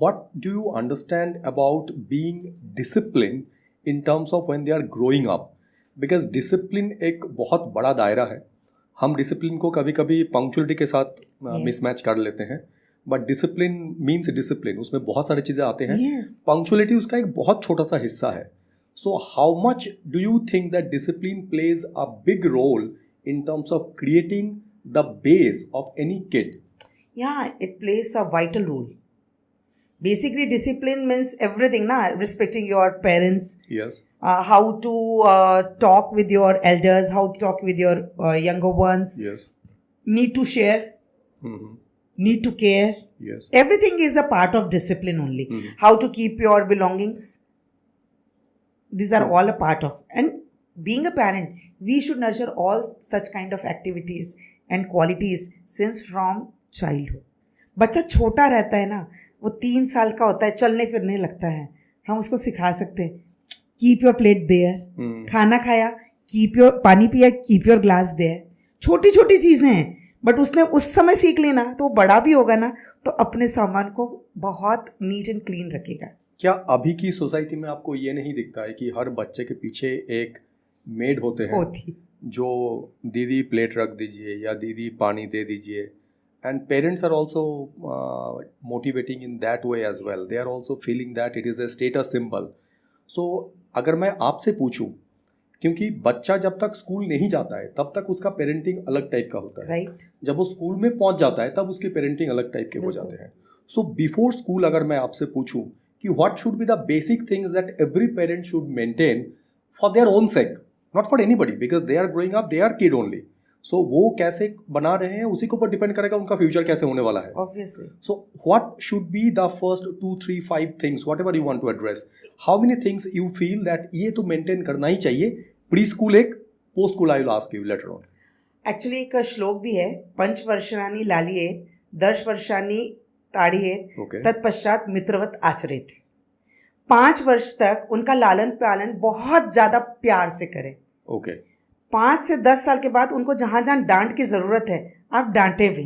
what do you understand about being disciplined in terms of when they are growing up? Because discipline एक बहुत बड़ा दायरा है. हम डिसिप्लिन को कभी कभी पंक्चुअलिटी के साथ मिसमैच कर लेते हैं, बट डिसिप्लिन मीन्स डिसिप्लिन, उसमें बहुत सारी चीज़ें आते हैं. पंक्चुअलिटी उसका एक बहुत छोटा सा हिस्सा है. So how much do you think that discipline plays a big role in terms of creating the base of any kid? Yeah, it plays a vital role. Basically, discipline means everything, na? Respecting your parents. Yes. How to talk with your elders, how to talk with your younger ones. Yes. Need to share. Mm-hmm. Need to care. Yes. Everything is a part of discipline only. Mm-hmm. How to keep your belongings. These are all a part of. And being a parent, we should nurture all such kind of activities and qualities since from childhood. बच्चा छोटा रहता है ना, वो 3 साल का होता है, चलने फिरने लगता है, हम उसको सिखा सकते हैं कीप योर प्लेट देयर, खाना खाया कीप योर, पानी पिया कीप योर ग्लास देयर. छोटी छोटी चीज़ें हैं, बट उसने उस समय सीख लेना तो वो बड़ा भी होगा ना तो अपने सामान को बहुत नीट एंड क्लीन रखेगा. क्या अभी की सोसाइटी में आपको ये नहीं दिखता है कि हर बच्चे के पीछे एक मेड होते हैं जो दीदी प्लेट रख दीजिए या दीदी पानी दे दीजिए, and parents are also motivating in that way as well. They are also feeling that it is a status symbol. So अगर मैं आपसे पूछूं, क्योंकि बच्चा जब तक स्कूल नहीं जाता है तब तक उसका पेरेंटिंग अलग टाइप का होता है, राइट? जब वो स्कूल में पहुंच जाता है तब उसकी पेरेंटिंग अलग टाइप के हो जाते हैं. सो बिफोर स्कूल अगर मैं आपसे पूछूं कि what should be the basic things that every parent should maintain for their own sec, not for anybody, because they are growing up, they are kid only. So वो कैसे बना रहे हैं उसी के ऊपर डिपेंड करेगा उनका फ्यूचर कैसे होने वाला है. Obviously. So what should be the first 2, 3, 5 things, whatever you want to address? How many things you feel that ये तो मेंटेन करना ही चाहिए? प्री स्कूल एक, post school I will ask you later on. Actually एक श्लोक भी है, पंचवर्षाणि लालियेत, 10 वर्षाणि ताड़येत, तत्पश्चात मित्रवत आचरेत. 5 वर्ष तक उनका लालन पालन बहुत ज़्यादा प्यार से करें. ओके. 5 से 10 साल के बाद उनको जहाँ जहाँ डांट की ज़रूरत है आप डांटे भी.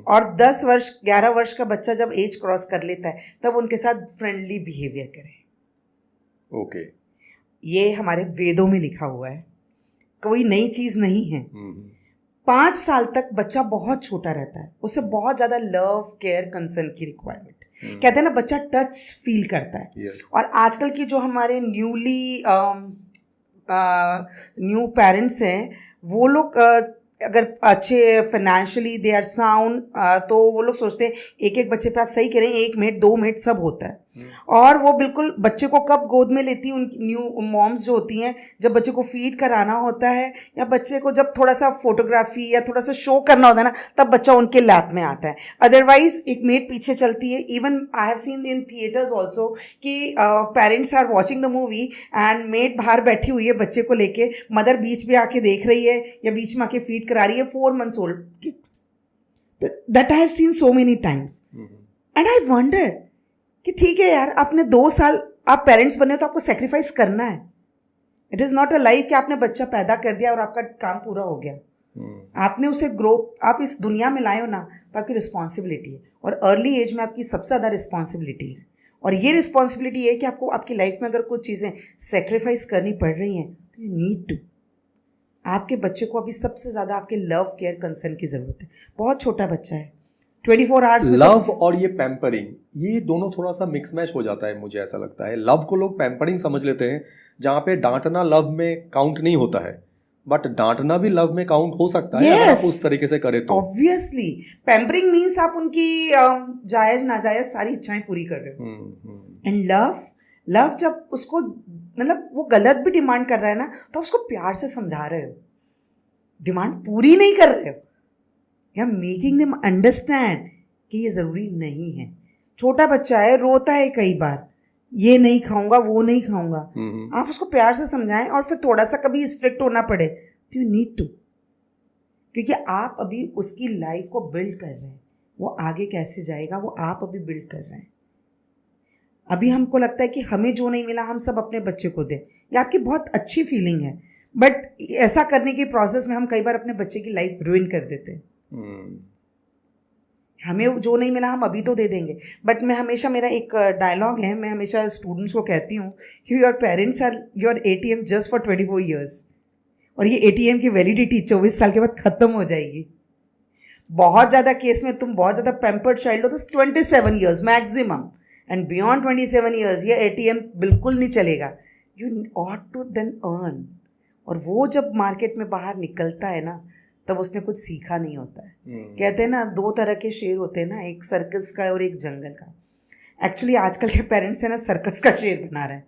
और 10 वर्ष 11 वर्ष का बच्चा जब एज क्रॉस कर लेता है तब उनके साथ फ्रेंडली बिहेवियर करें. ओके. ये हमारे वेदों में लिखा हुआ है, कोई नई चीज़ नहीं है. 5 साल तक बच्चा बहुत छोटा रहता है, उसे बहुत ज़्यादा लव केयर कंसर्न की रिक्वायरमेंट. कहते हैं ना बच्चा टच फील करता है. Yes. और आजकल की जो हमारे न्यू पेरेंट्स हैं वो लोग अगर अच्छे फाइनेंशियली दे आर साउंड तो वो लोग सोचते हैं एक एक बच्चे पे, आप सही कह रहे हैं, 1 मिनट 2 मिनट सब होता है. और वो बिल्कुल बच्चे को कब गोद में लेती हैं, उनकी न्यू मॉम्स जो होती हैं, जब बच्चे को फीड कराना होता है या बच्चे को जब थोड़ा सा फोटोग्राफी या थोड़ा सा शो करना होता है ना, तब बच्चा उनके लैप में आता है. अदरवाइज एक मेड पीछे चलती है. Even I have seen in theatres also कि parents are watching the movie and maid बाहर बैठी हुई है बच्चे को लेके, मदर बीच में आके देख रही है या बीच में आके फीड करा रही है 4 months old. That I have seen so many times. And I wonder कि ठीक है यार, आपने 2 साल आप पेरेंट्स बने तो आपको सेक्रीफाइस करना है. It is not a life कि आपने बच्चा पैदा कर दिया और आपका काम पूरा हो गया. आपने उसे ग्रो, आप इस दुनिया में लाए हो ना, तो आपकी रिस्पॉन्सिबिलिटी है. और अर्ली एज में आपकी सबसे ज़्यादा रिस्पॉन्सिबिलिटी है. और ये रिस्पॉन्सिबिलिटी है कि आपको आपकी लाइफ में अगर कुछ चीज़ें सेक्रीफाइस करनी पड़ रही हैं तो यू नीड टू. आपके बच्चे को अभी सबसे ज़्यादा आपके लव केयर कंसर्न की ज़रूरत है. बहुत छोटा बच्चा है, 24 आवर्स में लव और ये पैम्परिंग, ये दोनों थोड़ा सा मिक्स मैच हो जाता है. मुझे ऐसा लगता है लव को लोग पैम्परिंग समझ लेते हैं, जहाँ पे डांटना लव में काउंट नहीं होता है, बट डांटना भी लव में काउंट हो सकता है. अगर आप उस तरीके से करें तो ऑब्वियसली पैम्परिंग मीन्स आप उनकी जायज़ नाजायज़ सारी इच्छाएं पूरी कर रहे हो. एंड लव जब उसको मतलब वो गलत भी डिमांड कर रहा है ना, तो उसको प्यार से समझा रहे हो, डिमांड पूरी नहीं कर रहे हो. You are making them understand कि ये ज़रूरी नहीं है. छोटा बच्चा है, रोता है कई बार, ये नहीं खाऊंगा वो नहीं खाऊंगा. आप उसको प्यार से समझाएं और फिर थोड़ा सा कभी स्ट्रिक्ट होना पड़े तो यू नीड टू, क्योंकि आप अभी उसकी लाइफ को बिल्ड कर रहे हैं. वो आगे कैसे जाएगा वो आप अभी बिल्ड कर रहे हैं. अभी हमको लगता है कि हमें जो नहीं मिला हम सब अपने बच्चे को दें, ये आपकी बहुत अच्छी फीलिंग है, बट ऐसा करने के प्रोसेस में हम कई बार अपने बच्चे की लाइफ रुइन कर देते हैं. हमें जो नहीं मिला हम अभी तो दे देंगे। बट मैं हमेशा, मेरा एक डायलॉग है, मैं हमेशा स्टूडेंट्स को कहती हूँ कि your parents are your ATM just for 24 years, और ये ATM की वैलिडिटी 24 साल के बाद ख़त्म हो जाएगी। बहुत ज़्यादा केस में तुम बहुत ज़्यादा पैम्पर्ड चाइल्ड हो तो 27 years maximum, and beyond 27 years ये ATM बिल्कुल नहीं चलेगा। You ought to then earn, और वो जब मार्केट में बाहर निकलता है ना, तब उसने कुछ सीखा नहीं होता है। कहते हैं ना, दो तरह के शेर होते हैं ना, एक सर्कस का और एक जंगल का। एक्चुअली आजकल के पेरेंट्स है ना, सर्कस का शेर बना रहे हैं।